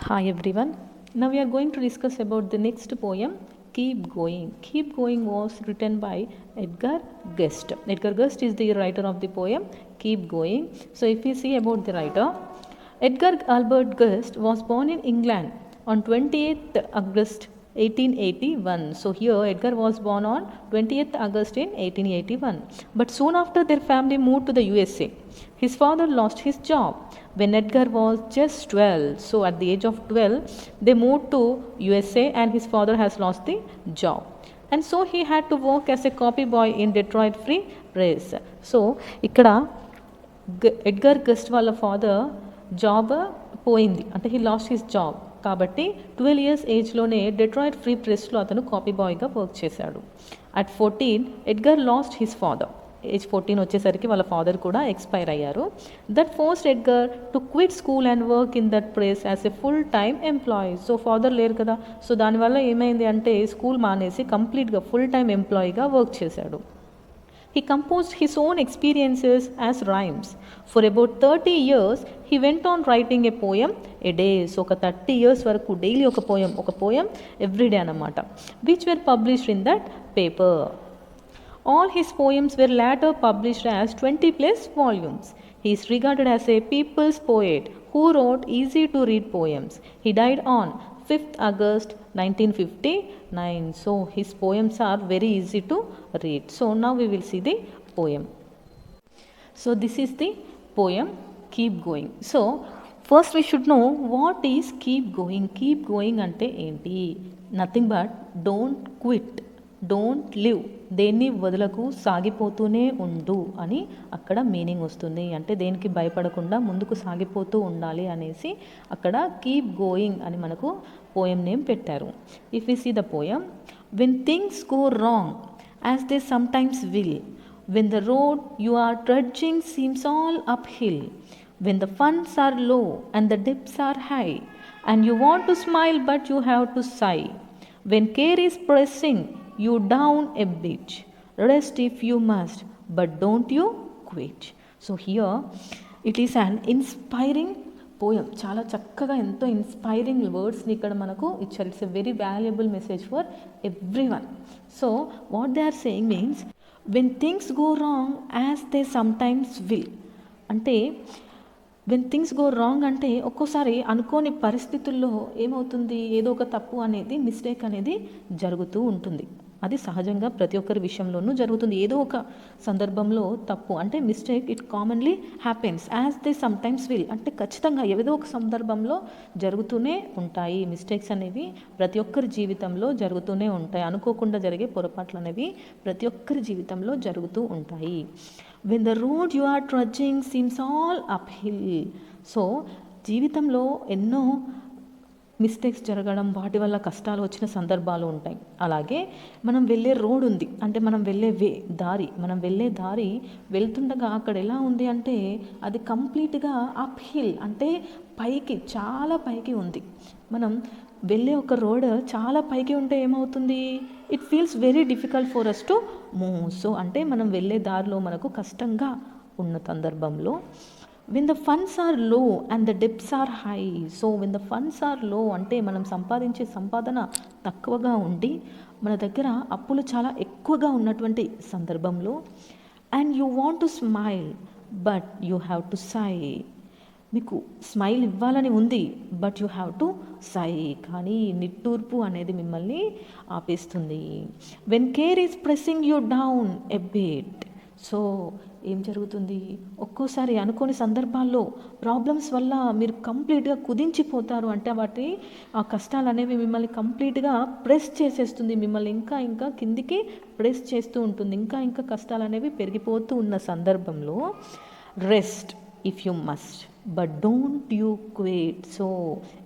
Hi everyone. Now we are going to discuss about the next poem, Keep Going. Keep Going was written by Edgar Guest. Edgar Guest is the writer of the poem Keep Going. So if we see about the writer, Edgar Albert Guest was born in England on 28th August 1881. So here Edgar was born on 20th August in 1881. But soon after their family moved to the USA. His father lost his job when Edgar was just 12. So at the age of 12, they moved to USA and his father has lost the job. And so he had to work as a copy boy in Detroit Free Press. So ఇక్కడ Edgar gust వాళ్ళ father job పోయింది, అంటే he lost his job. కాబట్టి 12 years ఏజ్లోనే Detroit free ప్రెస్లో అతను copy బాయ్గా work చేశాడు. At 14 Edgar lost his father. Age 14 వచ్చేసరికి వాళ్ళ ఫాదర్ కూడా ఎక్స్పైర్ అయ్యారు. That forced Edgar to quit school and work in that place as a full time employee. So father లేరు కదా, సో దానివల్ల ఏమైంది అంటే స్కూల్ మానేసి కంప్లీట్గా ఫుల్ టైమ్ ఎంప్లాయీగా వర్క్ చేశాడు. He composed his own experiences as rhymes. For about 30 years, he went on writing a poem a day. So, 30 years వరకు daily ఒక పోయం ఎవ్రీడే అన్నమాట, which were published in that paper. All his poems were later published as 20 plus volumes. He is regarded as a people's poet who wrote easy to read poems. He died on 5th August 1959. So his poems are very easy to read. So now we will see the poem. So this is the poem Keep Going. So first we should know what is keep going. Keep going అంటే ఏంటి? Nothing but don't quit, don't live, దేన్ని వదలకు, సాగిపోతూనే ఉండు అని అక్కడ meaning వస్తుంది. అంటే దేనికి భయపడకుండా ముందుకు సాగిపోతూ ఉండాలి అనేసి అక్కడ కీప్ గోయింగ్ అని మనకు పోయం నేమ్ పెట్టారు. If we see the poem, when things go wrong as they sometimes will, when the road you are trudging seems all up hill, when the funds are low and the debts are high and you want to smile but you have to sigh, when care is pressing you down a bit, rest if you must but don't you quit. So here it is an inspiring poem. చాలా చక్కగా ఎంతో inspiring వర్డ్స్ని ఇక్కడ మనకు ఇచ్చారు. It's a very valuable message for everyone. So what they are saying means when things go wrong as they sometimes will, అంటే when things go wrong అంటే ఒక్కోసారి అనుకోని పరిస్థితుల్లో ఏమవుతుంది, ఏదో ఒక తప్పు అనేది, మిస్టేక్ అనేది జరుగుతూ ఉంటుంది. అది సహజంగా ప్రతి ఒక్కరి విషయంలోనూ జరుగుతుంది. ఏదో ఒక సందర్భంలో తప్పు అంటే mistake, it commonly happens as they sometimes will, అంటే ఖచ్చితంగా ఏదో ఒక సందర్భంలో జరుగుతూనే ఉంటాయి. మిస్టేక్స్ అనేవి ప్రతి ఒక్కరి జీవితంలో జరుగుతూనే ఉంటాయి. అనుకోకుండా జరిగే పొరపాట్లు అనేవి ప్రతి ఒక్కరి జీవితంలో జరుగుతూ ఉంటాయి. When the road you are trudging seems all up hill. So జీవితంలో ఎన్నో మిస్టేక్స్ జరగడం, వాటి వల్ల కష్టాలు వచ్చిన సందర్భాలు ఉంటాయి. అలాగే మనం వెళ్ళే రోడ్ ఉంది, అంటే మనం వెళ్ళే మనం వెళ్ళే దారి వెళ్తుండగా అక్కడ ఎలా ఉంది అంటే అది కంప్లీట్గా అప్ హిల్, అంటే పైకి, చాలా పైకి ఉంది. మనం వెళ్ళే ఒక రోడ్ చాలా పైకి ఉంటే ఏమవుతుంది, it feels very difficult for us to move. So అంటే మనం వెళ్ళే దారిలో మనకు కష్టంగా ఉన్న సందర్భంలో when the funds are low and the debts are high. So when the funds are low అంటే మనం సంపాదించే సంపాదన తక్కువగా ఉండి మన దగ్గర అప్పులు చాలా ఎక్కువగా ఉన్నటువంటి సందర్భంలో, and you want to smile but you have to sigh. మీకు స్మైల్ ఇవ్వాలని ఉంది, but you have to sigh, కానీ నిట్టూర్పు అనేది మిమ్మల్ని ఆపేస్తుంది. When care is pressing you down a bit. So ఏం జరుగుతుంది, ఒక్కోసారి అనుకోని సందర్భాల్లో ప్రాబ్లమ్స్ వల్ల మీరు కంప్లీట్గా కుదించిపోతారు. అంటే ఆ కష్టాలు అనేవి మిమ్మల్ని కంప్లీట్గా ప్రెస్ చేసేస్తుంది, మిమ్మల్ని ఇంకా ఇంకా కిందికి ప్రెస్ చేస్తూ ఉంటుంది. ఇంకా ఇంకా కష్టాలు అనేవి పెరిగిపోతూ ఉన్న సందర్భంలో rest if you must but don't you quit. So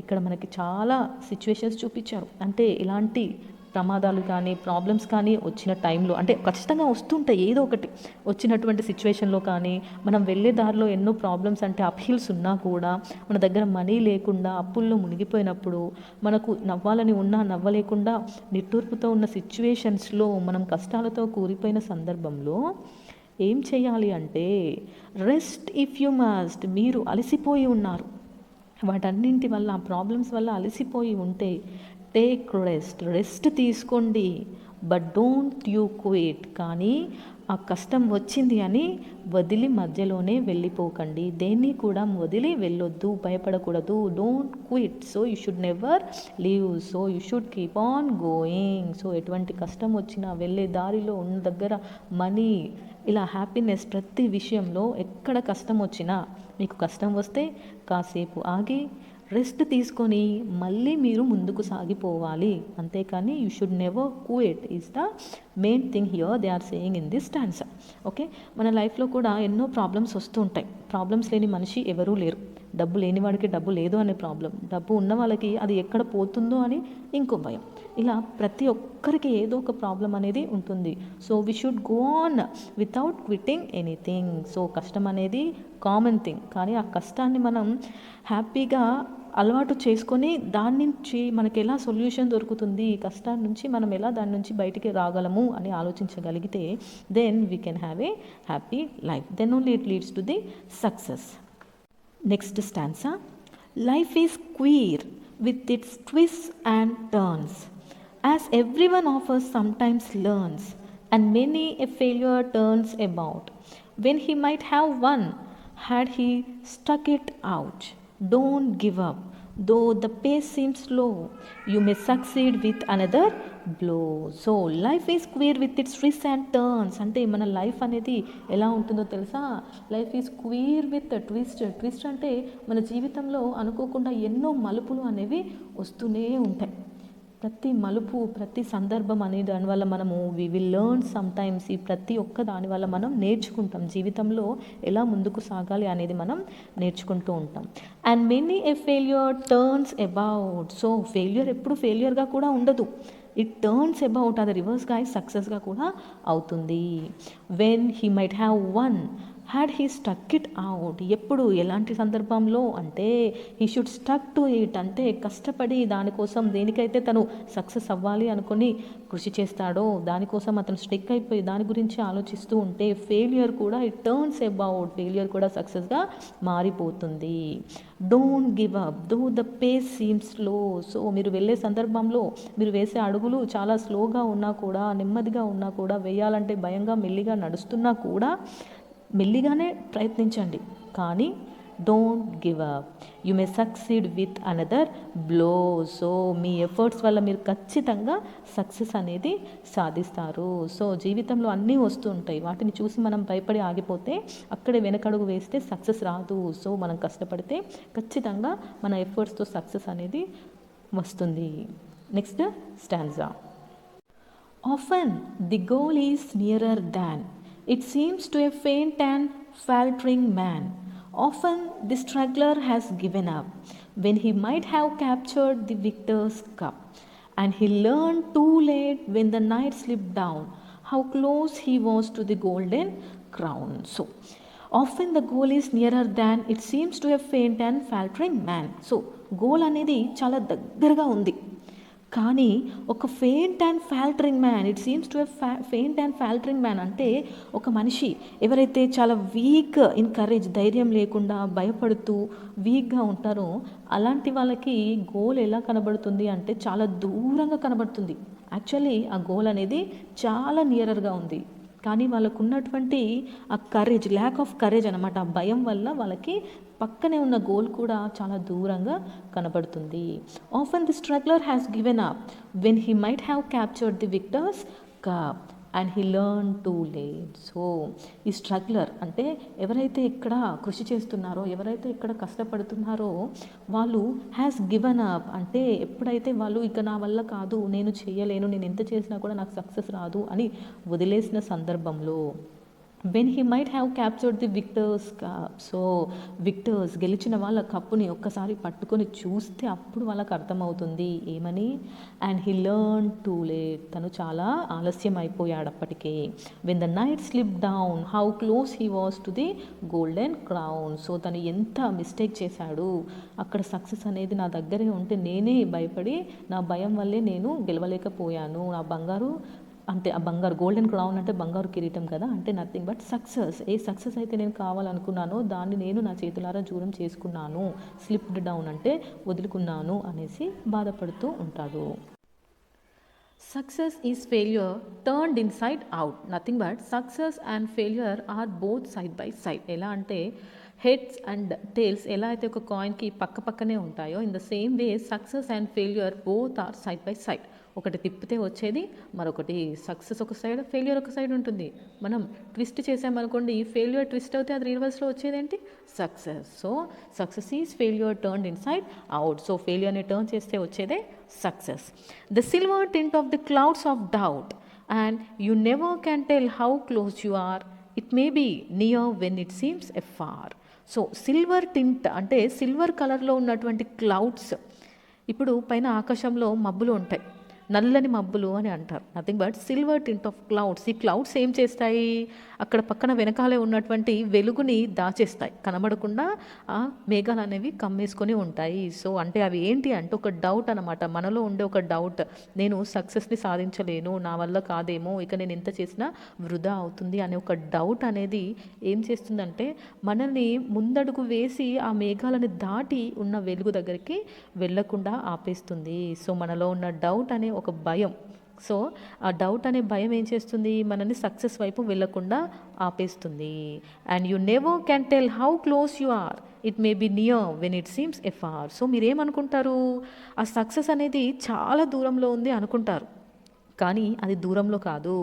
ఇక్కడ మనకి చాలా సిచ్యువేషన్స్ చూపించారు. అంటే ఇలాంటి ప్రమాదాలు కానీ ప్రాబ్లమ్స్ కానీ వచ్చిన టైంలో, అంటే ఖచ్చితంగా వస్తుంటాయి, ఏదో ఒకటి వచ్చినటువంటి సిచ్యువేషన్లో కానీ మనం వెళ్ళే దారిలో ఎన్నో ప్రాబ్లమ్స్, అంటే అప్హిల్స్ ఉన్నా కూడా మన దగ్గర మనీ లేకుండా అప్పుల్లో మునిగిపోయినప్పుడు, మనకు నవ్వాలని ఉన్నా నవ్వలేకుండా నిట్టూర్పుతో ఉన్న సిచ్యువేషన్స్లో, మనం కష్టాలతో కూలిపోయిన సందర్భంలో ఏం చేయాలి అంటే రెస్ట్ ఇఫ్ యు మస్ట్. మీరు అలసిపోయి ఉన్నారు, వాటన్నింటి వల్ల ఆ ప్రాబ్లమ్స్ వల్ల అలసిపోయి ఉంటే టేక్ రెస్ట్ తీసుకోండి. But don't you quit. కానీ ఆ కష్టం వచ్చింది అని వదిలి మధ్యలోనే వెళ్ళిపోకండి. దేన్ని కూడా వదిలి వెళ్ళొద్దు, భయపడకూడదు. Don't quit. So you should never leave. So you should keep on going. So ఎటువంటి కష్టం వచ్చినా, వెళ్ళే దారిలో ఉన్న దగ్గర మనీ, ఇలా హ్యాపీనెస్, ప్రతి విషయంలో ఎక్కడ కష్టం వచ్చినా, మీకు కష్టం వస్తే కాసేపు ఆగి రెస్ట్ తీసుకొని మళ్ళీ మీరు ముందుకు సాగిపోవాలి. అంతేకాని you should never quit is the main thing here they are saying in this stanza. Okay, మన లైఫ్లో కూడా ఎన్నో ప్రాబ్లమ్స్ వస్తూ ఉంటాయి. ప్రాబ్లమ్స్ లేని మనిషి ఎవరూ లేరు. డబ్బు లేని వాడికి డబ్బు లేదు అనే ప్రాబ్లం, డబ్బు ఉన్న వాళ్ళకి అది ఎక్కడ పోతుందో అని ఇంకో భయం. ఇలా ప్రతి ఒక్కరికి ఏదో ఒక ప్రాబ్లం అనేది ఉంటుంది. So we should go on without quitting anything. So కష్టం అనేది కామన్ థింగ్, కానీ ఆ కష్టాన్ని మనం హ్యాపీగా అలవాటు చేసుకొని దాని నుంచి మనకి ఎలా సొల్యూషన్ దొరుకుతుంది, ఈ కష్టాన్ని నుంచి మనం ఎలా దాని నుంచి బయటికి రాగలము అని ఆలోచించగలిగితే then we can have a happy life. Then only it leads to the success. Next stanza. Life is queer with its twists and turns, as everyone of us sometimes learns, and many a failure turns about, when he might have won, had he stuck it out. Don't give up, though the pace seems slow, you may succeed with another blow. So life is queer with its twist and turns. అంటే మన life అనేది ఎలా ఉంటుందో తెలుసా? Life is queer with twist అంటే మన జీవితంలో అనుకోకుండా ఎన్నో మలుపులు అనేవి వస్తూనే ఉంటాయి. ప్రతి మలుపు, ప్రతి సందర్భం అనే దానివల్ల మనము we will learn sometimes. ఈ ప్రతి ఒక్క దానివల్ల మనం నేర్చుకుంటాం, జీవితంలో ఎలా ముందుకు సాగాలి అనేది మనం నేర్చుకుంటూ ఉంటాం. And many A failure turns about. So failure ఎప్పుడు ఫెయిల్యూర్గా కూడా ఉండదు, ఇట్ టర్న్స్ అబౌట్, అది రివర్స్గా సక్సెస్గా కూడా అవుతుంది. When he might have one, had he stuck it out. ఎప్పుడు, ఎలాంటి సందర్భంలో అంటే he should stuck to it, అంటే కష్టపడి దానికోసం దేనికైతే తను సక్సెస్ అవ్వాలి అనుకొని కృషి చేస్తాడో దానికోసం అతను స్టిక్ అయిపోయి దాని గురించి ఆలోచిస్తూ ఉంటే ఫెయిల్యూర్ కూడా ఇట్ టర్న్స్ అబౌట్, ఫెయిల్యూర్ కూడా సక్సెస్గా మారిపోతుంది. Don't give up though the face seems slow. So మీరు వెళ్ళే సందర్భంలో మీరు వేసే అడుగులు చాలా స్లోగా ఉన్నా కూడా, నెమ్మదిగా ఉన్నా కూడా, వేయాలంటే భయంగా మెల్లిగా నడుస్తున్నా కూడా మెల్లిగానే ప్రయత్నించండి, కానీ don't give up. You may succeed with another blow. So me efforts వల్ల మీరు ఖచ్చితంగా సక్సెస్ అనేది సాధిస్తారు. సో జీవితంలో అన్నీ వస్తూ ఉంటాయి, వాటిని చూసి మనం భయపడి ఆగిపోతే అక్కడే వెనకడుగు వేస్తే సక్సెస్ రాదు. సో మనం కష్టపడితే ఖచ్చితంగా మన ఎఫర్ట్స్తో సక్సెస్ అనేది వస్తుంది. Next stanza. Often the goal is nearer than it seems to a faint and faltering man. Often the struggler has given up, when he might have captured the victor's cup. And he learned too late, when the night slipped down, how close he was to the golden crown. So, often the goal is nearer than it seems to a faint and faltering man. So, goal అనేది చాలా దగ్గరగా ఉంది, కానీ ఒక faint and faltering man, it seems to a faint and faltering man అంటే ఒక మనిషి ఎవరైతే చాలా వీక్ ఇన్ కరేజ్, ధైర్యం లేకుండా భయపడుతూ వీక్గా ఉంటారో అలాంటి వాళ్ళకి గోల్ ఎలా కనబడుతుంది అంటే చాలా దూరంగా కనబడుతుంది. యాక్చువల్లీ ఆ గోల్ అనేది చాలా నియరర్గా ఉంది, కానీ వాళ్ళకు ఉన్నటువంటి ఆ కరేజ్, ల్యాక్ ఆఫ్ కరేజ్ అనమాట, ఆ భయం వల్ల వాళ్ళకి పక్కనే ఉన్న గోల్ కూడా చాలా దూరంగా కనబడుతుంది. Often the struggler has given up, when he might have captured the victor's cup, and he learn too late. So ఈ స్ట్రగ్లర్ అంటే ఎవరైతే ఇక్కడ కృషి చేస్తున్నారో, ఎవరైతే ఇక్కడ కష్టపడుతున్నారో వాళ్ళు హ్యాస్ గివెన్ అప్ అంటే ఎప్పుడైతే వాళ్ళు ఇక నా వల్ల కాదు, నేను చేయలేను, నేను ఎంత చేసినా కూడా నాకు సక్సెస్ రాదు అని వదిలేసిన సందర్భంలో, when he might have captured the victor's cup. So victors, గెలిచిన వాళ్ళ కప్పుని ఒక్కసారి పట్టుకొని చూస్తే అప్పుడు వాళ్ళకి అర్థమవుతుంది ఏమని, and he learn too late, తను చాలా ఆలస్యం అయిపోయాడు అప్పటికే. When the night slip down, how close he was to the golden crown. So తను ఎంత మిస్టేక్ చేశాడు, అక్కడ సక్సెస్ అనేది నా దగ్గరే ఉంటే నేనే భయపడి నా భయం వల్లే నేను గెలవలేకపోయాను, నా బంగారు అంటే ఆ బంగారు గోల్డెన్ క్రౌన్ అంటే బంగారు కిరీటం కదా, అంటే nothing but success. A success అయితే నేను కావాలనుకున్నానో దాన్ని నేను నా చేతులారా దూరం చేసుకున్నాను. స్లిప్డ్ డౌన్ అంటే వదులుకున్నాను అనేసి బాధపడుతూ ఉంటాడు. Success is failure turned inside out. Nothing but success and failure are both side by side. ఎలా అంటే హెడ్స్ అండ్ టేల్స్ ఎలా అయితే ఒక కాయిన్కి పక్క పక్కనే ఉంటాయో, in the same way success and failure both are side by side. ఒకటి తిప్పితే వచ్చేది మరొకటి. సక్సెస్ ఒక సైడ్, ఫెయిల్యూర్ ఒక సైడ్ ఉంటుంది. మనం ట్విస్ట్ చేసామనుకోండి, ఫెయిల్యూర్ ట్విస్ట్ అవుతే అది రివర్స్లో వచ్చేదేంటి success. So success is failure turned inside out. So ఫెయిల్యూర్ని టర్న్ చేస్తే వచ్చేదే success. The silver tint of the clouds of doubt and you never can tell how close you are. It may be near when it seems afar. So silver tint అంటే సిల్వర్ కలర్లో ఉన్నటువంటి clouds. ఇప్పుడు పైన ఆకాశంలో మబ్బులు ఉంటాయి, నల్లని మబ్బులు అని అంటారు. Nothing but silver tint of clouds. ఈ క్లౌడ్స్ ఏం చేస్తాయి, అక్కడ పక్కన వెనకాలే ఉన్నటువంటి వెలుగుని దాచేస్తాయి, కనబడకుండా ఆ మేఘాలు అనేవి కమ్మేసుకొని ఉంటాయి. సో అంటే అవి ఏంటి అంటే ఒక డౌట్ అనమాట, మనలో ఉండే ఒక డౌట్. నేను సక్సెస్ని సాధించలేను, నా వల్ల కాదేమో, ఇక నేను ఎంత చేసినా వృధా అవుతుంది అనే ఒక డౌట్ అనేది ఏం చేస్తుందంటే మనల్ని ముందడుగు వేసి ఆ మేఘాలను దాటి ఉన్న వెలుగు దగ్గరికి వెళ్ళకుండా ఆపేస్తుంది. సో మనలో ఉన్న డౌట్ అనే ఒక భయం, సో ఆ డౌట్ అనే భయం ఏం చేస్తుంది, మనల్ని సక్సెస్ వైపు వెళ్ళకుండా ఆపేస్తుంది. And you never can tell how close you are. It may be near when it seems afar. So మీరేమనుకుంటారు, ఆ సక్సెస్ అనేది చాలా దూరంలో ఉంది అనుకుంటారు, కానీ అది దూరంలో కాదు,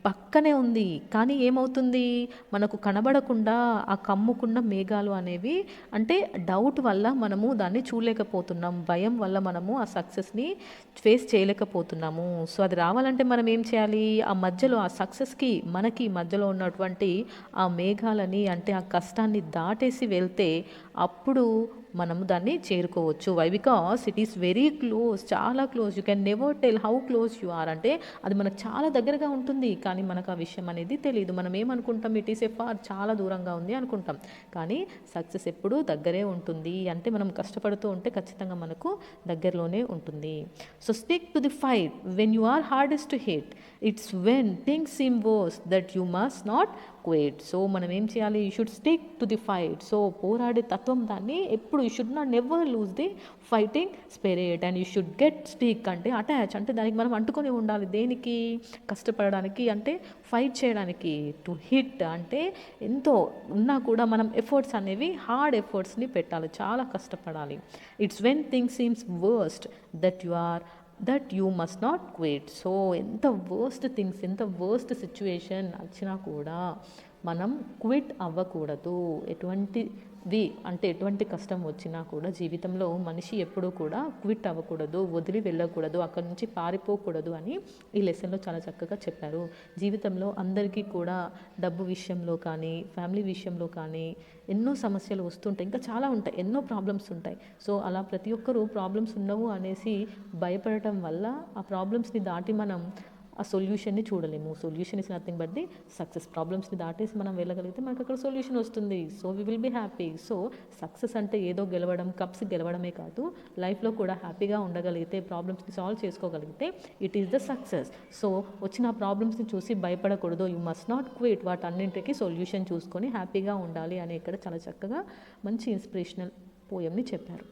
పక్కనే ఉంది. కానీ ఏమవుతుంది, మనకు కనబడకుండా ఆ కమ్ముకున్న మేఘాలు అనేవి, అంటే డౌట్ వల్ల మనము దాన్ని చూడలేకపోతున్నాం, భయం వల్ల మనము ఆ సక్సెస్ని ఫేస్ చేయలేకపోతున్నాము. సో అది రావాలంటే మనం ఏం చేయాలి, ఆ మధ్యలో ఆ సక్సెస్కి మనకి మధ్యలో ఉన్నటువంటి ఆ మేఘాలని, అంటే ఆ కష్టాన్ని దాటేసి వెళ్తే అప్పుడు మనము దాన్ని చేరుకోవచ్చు. Why? Because it is very close, చాలా close. You can never tell how close you are. అంటే అది మనకు చాలా దగ్గరగా ఉంటుంది, కానీ మనకు ఆ విషయం అనేది తెలియదు. మనం ఏమనుకుంటాం, ఇట్ ఈస్ ఎ ఫార్, చాలా దూరంగా ఉంది అనుకుంటాం. కానీ సక్సెస్ ఎప్పుడూ దగ్గరే ఉంటుంది. అంటే మనం కష్టపడుతూ ఉంటే ఖచ్చితంగా మనకు దగ్గరలోనే ఉంటుంది. So stick to the fight when you are hardest to hit. It's when things seem worse that you must not quit. So మనం ఏం చేయాలి, you should stick to the fight. So పోరాడే తత్వం దాన్ని ఎప్పుడు, you should not never lose the fighting spirit. And you should get stick అంటే attach, అంటే దానికి మనం అంటుకొని ఉండాలి. దేనికి, కష్టపడడానికి, అంటే ఫైట్ చేయడానికి. టు హిట్ అంటే ఎంతో ఉన్నా కూడా మనం ఎఫర్ట్స్ అనేవి, హార్డ్ ఎఫర్ట్స్ని పెట్టాలి, చాలా కష్టపడాలి. It's when things seems worst that you must not quit. So ఎంత వర్స్ట్ థింగ్స్, ఎంత వర్స్ట్ సిచ్యువేషన్ వచ్చినా కూడా మనం క్విట్ అవ్వకూడదు. అంటే ఎటువంటి కష్టం వచ్చినా కూడా జీవితంలో మనిషి ఎప్పుడూ కూడా క్విట్ అవ్వకూడదు, వదిలి వెళ్ళకూడదు, అక్కడి నుంచి పారిపోకూడదు అని ఈ లెసన్లో చాలా చక్కగా చెప్పారు. జీవితంలో అందరికీ కూడా డబ్బు విషయంలో కానీ, ఫ్యామిలీ విషయంలో కానీ ఎన్నో సమస్యలు వస్తుంటాయి, ఇంకా చాలా ఉంటాయి, ఎన్నో ప్రాబ్లమ్స్ ఉంటాయి. సో అలా ప్రతి ఒక్కరూ ప్రాబ్లమ్స్ ఉండవు అనేసి భయపడటం వల్ల ఆ ప్రాబ్లమ్స్ని దాటి మనం ఆ సొల్యూషన్ని చూడలేము. Solution is nothing but the success. ప్రాబ్లమ్స్ని దాటేసి మనం వెళ్ళగలిగితే మనకు అక్కడ సొల్యూషన్ వస్తుంది. So we will be happy. So success అంటే ఏదో గెలవడం, కప్స్ గెలవడమే కాదు, లైఫ్లో కూడా హ్యాపీగా ఉండగలిగితే, ప్రాబ్లమ్స్ని సాల్వ్ చేసుకోగలిగితే it is the success. So వచ్చిన ప్రాబ్లమ్స్ని చూసి భయపడకూడదు. You must not quit. వాటన్నింటికి సొల్యూషన్ చూసుకొని హ్యాపీగా ఉండాలి అని ఇక్కడ చాలా చక్కగా మంచి ఇన్స్పిరేషనల్ పోయంని చెప్పారు.